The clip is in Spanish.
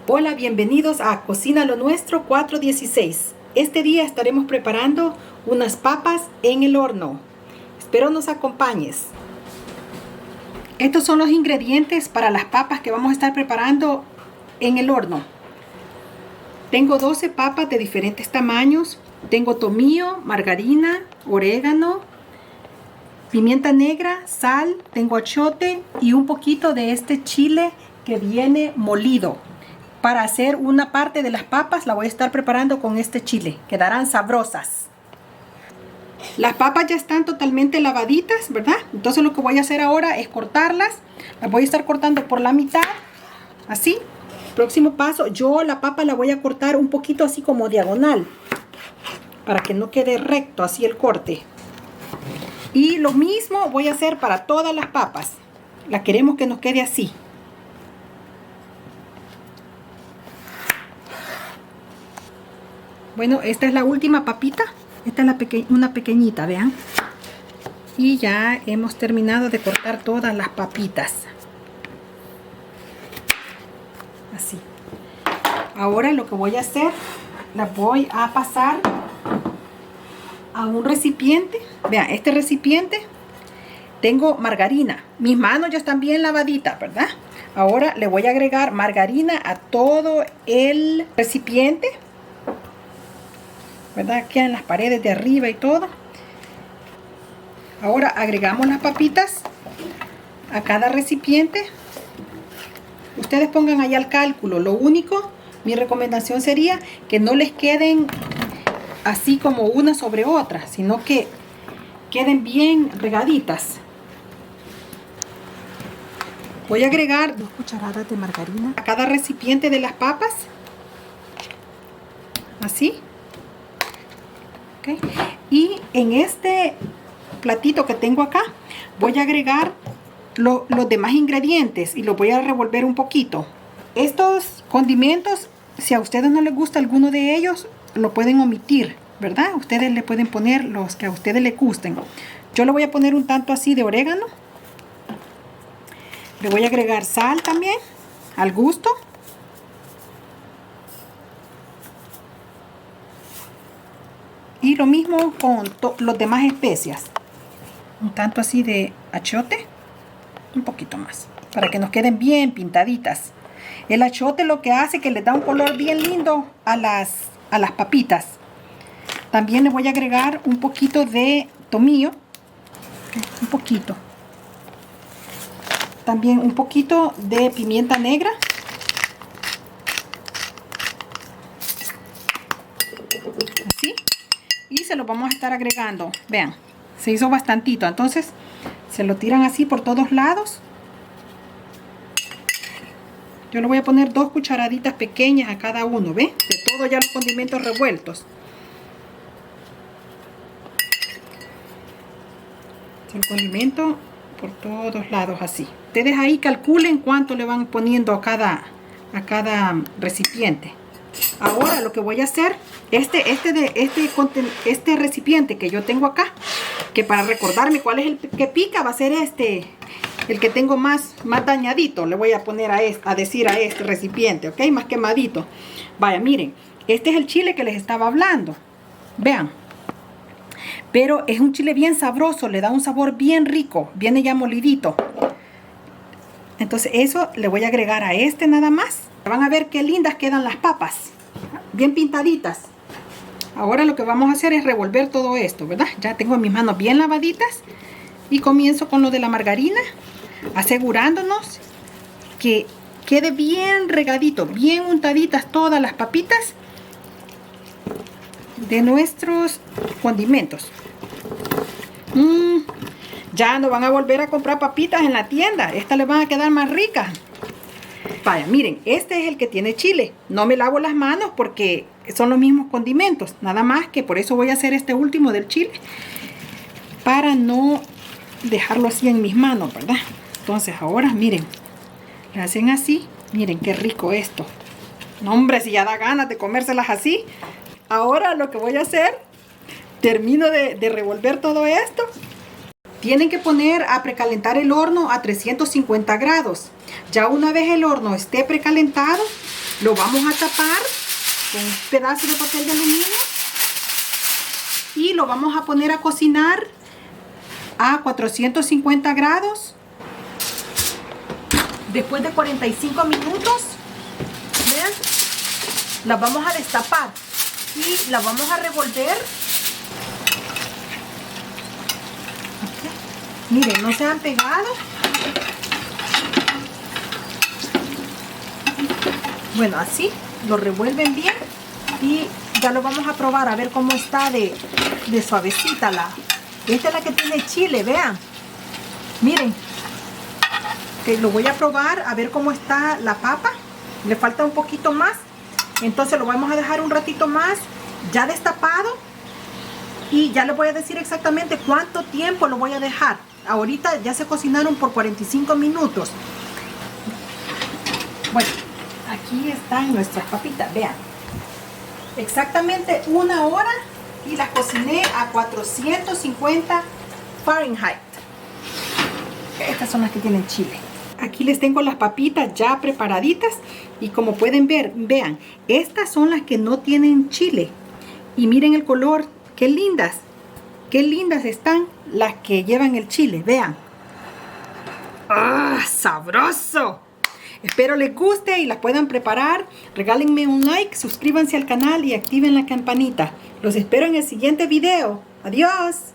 Hola, bienvenidos a Cocina lo Nuestro 416. Este día estaremos preparando unas papas en el horno. Espero nos acompañes. Estos son los ingredientes para las papas que vamos a estar preparando en el horno. Tengo 12 papas de diferentes tamaños. Tengo tomillo, margarina, orégano, pimienta negra, sal, tengo achiote y un poquito de este chile que viene molido. Para hacer una parte de las papas la voy a estar preparando con este chile. Quedarán sabrosas. Las papas ya están totalmente lavaditas, ¿verdad? Entonces lo que voy a hacer ahora es cortarlas. Las voy a estar cortando por la mitad, así. Próximo paso, yo la papa la voy a cortar un poquito así como diagonal, para que no quede recto así el corte. Y lo mismo voy a hacer para todas las papas. La queremos que nos quede así. Bueno, esta es la última papita. Esta es una pequeñita, vean. Y ya hemos terminado de cortar todas las papitas. Así. Ahora lo que voy a hacer, las voy a pasar a un recipiente. Vean, este recipiente tengo margarina. Mis manos ya están bien lavaditas, ¿verdad? Ahora le voy a agregar margarina a todo el recipiente, ¿verdad? Aquí en las paredes de arriba y todo. Ahora agregamos las papitas a cada recipiente. Ustedes pongan ahí al cálculo. Lo único, mi recomendación sería que no les queden así como una sobre otra, sino que queden bien regaditas. Voy a agregar 2 cucharadas de margarina a cada recipiente de las papas. Así. Okay. Y en este platito que tengo acá voy a agregar los demás ingredientes y los voy a revolver un poquito. Estos condimentos, si a ustedes no les gusta alguno de ellos, lo pueden omitir, ¿verdad? Ustedes le pueden poner los que a ustedes les gusten. Yo le voy a poner un tanto así de orégano. Le voy a agregar sal también al gusto. Y lo mismo con los demás especias. Un tanto así de achiote. Un poquito más. Para que nos queden bien pintaditas. El achiote lo que hace que le da un color bien lindo a las papitas. También le voy a agregar un poquito de tomillo. Un poquito. También un poquito de pimienta negra. Así. Y se lo vamos a estar agregando. Vean, se hizo bastantito. Entonces se lo tiran así por todos lados. Yo le voy a poner 2 cucharaditas pequeñas a cada uno, ¿ve? De todos ya los condimentos revueltos. El condimento por todos lados así. Ustedes ahí calculen cuánto le van poniendo a cada recipiente. Ahora lo que voy a hacer, este recipiente que yo tengo acá, que para recordarme cuál es el que pica, va a ser el que tengo más dañadito. Le voy a poner a decir a este recipiente, ¿ok? Más quemadito. Vaya, miren, este es el chile que les estaba hablando. Vean. Pero es un chile bien sabroso, le da un sabor bien rico, viene ya molidito. Entonces eso le voy a agregar a este nada más. Van a ver qué lindas quedan las papas, bien pintaditas. Ahora lo que vamos a hacer es revolver todo esto, ¿verdad? Ya tengo mis manos bien lavaditas y comienzo con lo de la margarina, asegurándonos que quede bien regadito, bien untaditas todas las papitas de nuestros condimentos. Ya no van a volver a comprar papitas en la tienda. Estas les van a quedar más ricas. Vaya, miren, este es el que tiene chile. No me lavo las manos porque son los mismos condimentos. Nada más que por eso voy a hacer este último del chile, para no dejarlo así en mis manos, ¿verdad? Entonces ahora, miren, le hacen así. Miren qué rico esto. No, hombre, si ya da ganas de comérselas así. Ahora lo que voy a hacer, termino de revolver todo esto. Tienen que poner a precalentar el horno a 350 grados. Ya una vez el horno esté precalentado, Lo vamos a tapar con un pedazo de papel de aluminio y lo vamos a poner a cocinar a 450 grados. Después de 45 minutos, vean, la vamos a destapar y la vamos a revolver. Okay. Miren, no se han pegado. Bueno, así lo revuelven bien y ya lo vamos a probar a ver cómo está de suavecita esta es la que tiene chile, vean. Miren, que lo voy a probar a ver cómo está la papa. Le falta un poquito más, entonces lo vamos a dejar un ratito más ya destapado y ya les voy a decir exactamente cuánto tiempo lo voy a dejar. Ahorita ya se cocinaron por 45 minutos. Bueno, aquí están nuestras papitas, vean. Exactamente 1 hora y las cociné a 450 Fahrenheit. Estas son las que tienen chile. Aquí les tengo las papitas ya preparaditas y como pueden ver, vean, estas son las que no tienen chile. Y miren el color, qué lindas están las que llevan el chile, vean. ¡Ah, sabroso! Espero les guste y las puedan preparar. Regálenme un like, suscríbanse al canal y activen la campanita. Los espero en el siguiente video. Adiós.